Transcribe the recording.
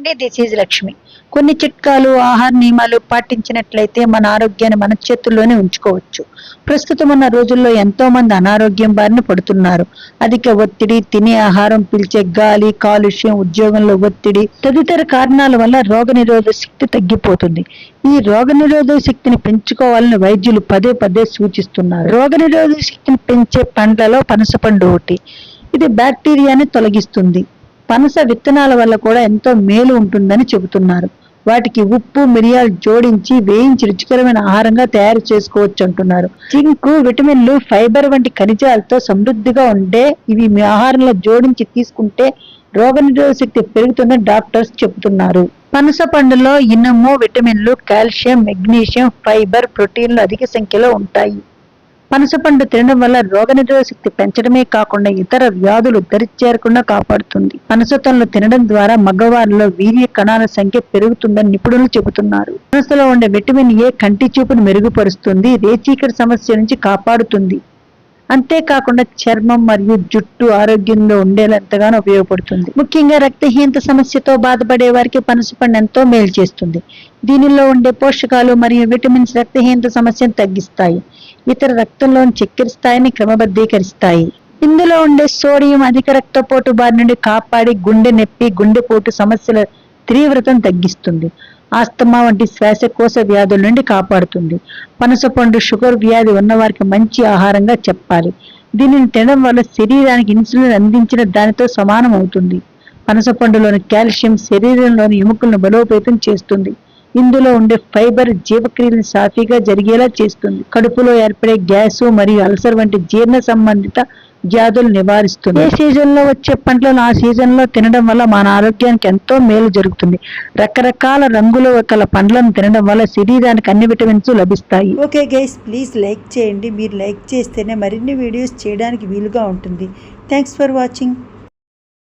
అండి. This is Lakshmi. కొన్ని చిట్కాలు, ఆహార నియమాలు పాటించినట్లయితే మన ఆరోగ్యాన్ని మన చేతుల్లోనే ఉంచుకోవచ్చు. ప్రస్తుతం ఉన్న రోజుల్లో ఎంతో మంది అనారోగ్యం బారిన పడుతున్నారు. అధిక ఒత్తిడి, తినే ఆహారం, పీల్చే గాలి కాలుష్యం, ఉద్యోగంలో ఒత్తిడి తదితర కారణాల వల్ల రోగనిరోధక శక్తి తగ్గిపోతుంది. ఈ రోగనిరోధక శక్తిని పెంచుకోవాలని వైద్యులు పదే పదే సూచిస్తున్నారు. రోగనిరోధక శక్తిని పెంచే పండ్లలో పనసపండు ఒకటి. ఇది బ్యాక్టీరియాని తొలగిస్తుంది. పనస విత్తనాల వల్ల కూడా ఎంతో మేలు ఉంటుందని చెబుతున్నారు. వాటికి ఉప్పు, మిరియాలు జోడించి వేయించి రుచికరమైన ఆహారంగా తయారు చేసుకోవచ్చు అంటున్నారు. జింక్, విటమిన్లు, ఫైబర్ వంటి ఖనిజాలతో సమృద్ధిగా ఉండే ఇవి మీ ఆహారంలో జోడించి తీసుకుంటే రోగనిరోధక శక్తి పెరుగుతుందని డాక్టర్స్ చెబుతున్నారు. పనస పండులో ఇనుము, విటమిన్లు, కాల్షియం, మెగ్నీషియం, ఫైబర్, ప్రోటీన్లు అధిక సంఖ్యలో ఉంటాయి. పనసపండు తినడం వల్ల రోగనిరోధక శక్తి పెంచడమే కాకుండా ఇతర వ్యాధులు దరిచేరకుండా కాపాడుతుంది. పనసతొనలు తినడం ద్వారా మగవారిలో వీర్య కణాల సంఖ్య పెరుగుతుందని నిపుణులు చెబుతున్నారు. పనసలో ఉండే విటమిన్ ఏ కంటి చూపును మెరుగుపరుస్తుంది, రేచీకటి సమస్య నుంచి కాపాడుతుంది. అంతేకాకుండా చర్మం మరియు జుట్టు ఆరోగ్యంగా ఉండేలా ఎంతగానో ఉపయోగపడుతుంది. ముఖ్యంగా రక్తహీనత సమస్యతో బాధపడే వారికి పనసపండు ఎంతో మేలు చేస్తుంది. దీనిలో ఉండే పోషకాలు మరియు విటమిన్స్ రక్తహీనత సమస్యను తగ్గిస్తాయి. ఇతర రక్తంలోని చక్కెర స్థాయిని క్రమబద్ధీకరిస్తాయి. ఇందులో ఉండే సోడియం అధిక రక్తపోటు బారి నుండి కాపాడి గుండె నొప్పి, గుండెపోటు సమస్యల తీవ్రతను తగ్గిస్తుంది. ఆస్తమా వంటి శ్వాసకోశ వ్యాధుల నుండి కాపాడుతుంది. పనసపండు షుగర్ వ్యాధి ఉన్నవారికి మంచి ఆహారంగా చెప్పాలి. దీనిని తినడం వల్ల శరీరానికి ఇన్సులిన్ అందించిన దానితో సమానం అవుతుంది. పనసపండులోని కాల్షియం శరీరంలోని ఎముకలను బలోపేతం చేస్తుంది. ఇందులో ఉండే ఫైబర్ జీవక్రియలను సాఫీగా జరిగేలా చేస్తుంది. కడుపులో ఏర్పడే గ్యాసు మరియు అల్సర్ వంటి జీర్ణ సంబంధిత వ్యాధులు నివారిస్తుంది. ఏ సీజన్ లో వచ్చే పంటలను ఆ సీజన్ లో తినడం వల్ల మన ఆరోగ్యానికి ఎంతో మేలు జరుగుతుంది. రకరకాల రంగులో గల పండ్లను తినడం వల్ల శరీరానికి అన్ని విటమిన్స్ లభిస్తాయి. ఓకే గైస్, ప్లీజ్ లైక్ చేయండి. మీరు లైక్ చేస్తేనే మరిన్ని వీడియోస్ చేయడానికి వీలుగా ఉంటుంది. Thanks for watching.